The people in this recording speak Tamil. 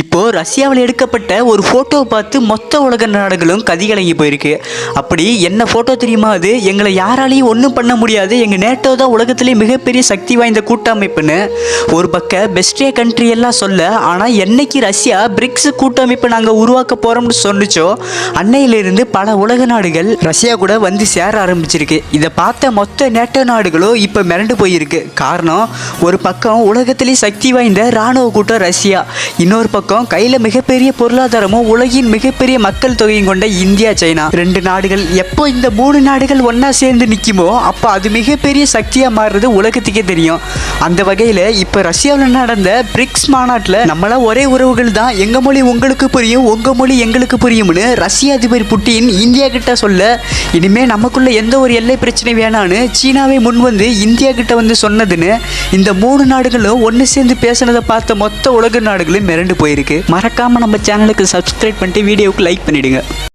இப்போ ரஷ்யாவில் எடுக்கப்பட்ட ஒரு ஃபோட்டோவை பார்த்து மொத்த உலக நாடுகளும் கதிகலங்கி போயிருக்கு. அப்படி என்ன ஃபோட்டோ தெரியுமா? அது எங்களை யாராலையும் ஒன்றும் பண்ண முடியாது, எங்கள் நேட்டோ தான் உலகத்திலே மிகப்பெரிய சக்தி வாய்ந்த கூட்டமைப்புன்னு ஒரு பக்கம் பெஸ்டே கண்ட்ரி எல்லாம் சொல்ல, ஆனால் என்னைக்கு ரஷ்யா பிரிக்ஸ் கூட்டமைப்பு நாங்கள் உருவாக்க போகிறோம்னு சொன்னிச்சோ அன்னையிலிருந்து பல உலக நாடுகள் ரஷ்யா கூட வந்து சேர ஆரம்பிச்சிருக்கு. இதை பார்த்த மொத்த நேட்டோ நாடுகளும் இப்போ மிரண்டு போயிருக்கு. காரணம், ஒரு பக்கம் உலகத்திலே சக்தி வாய்ந்த இராணுவ கூட்டம் ரஷ்யா, இன்னொரு பக்கம் கையில் மிகப்பெரிய பொருளாதாரமும் உலகின் மிகப்பெரிய மக்கள் தொகையும் கொண்ட இந்தியா, சைனா. ரெண்டு நாடுகள் எப்போ இந்த மூணு நாடுகள் ஒன்றா சேர்ந்து நிற்குமோ அப்போ அது மிகப்பெரிய சக்தியாக மாறுறது உலகத்துக்கே தெரியும். அந்த வகையில் இப்போ ரஷ்யாவில் நடந்த பிரிக்ஸ் மாநாட்டில் நம்மளாம் ஒரே உறவுகள் தான், எங்கள் மொழி உங்களுக்கு புரியும், உங்கள் மொழி எங்களுக்கு புரியும்னு ரஷ்ய அதிபர் புட்டின் இந்தியா கிட்ட சொல்ல, இனிமேல் நமக்குள்ள எந்த ஒரு எல்லை பிரச்சனை வேணான்னு சீனாவை முன் வந்து இந்தியா கிட்ட வந்து சொன்னதுன்னு இந்த மூணு நாடுகளும் ஒன்று சேர்ந்து பேசினதை பார்த்த மொத்த உலக நாடுகளும் மிரண்டு போயிருக்கு. மறக்காம நம்ம சேனலுக்கு சப்ஸ்கிரைப் பண்ணிட்டு வீடியோவுக்கு லைக் பண்ணிடுங்க.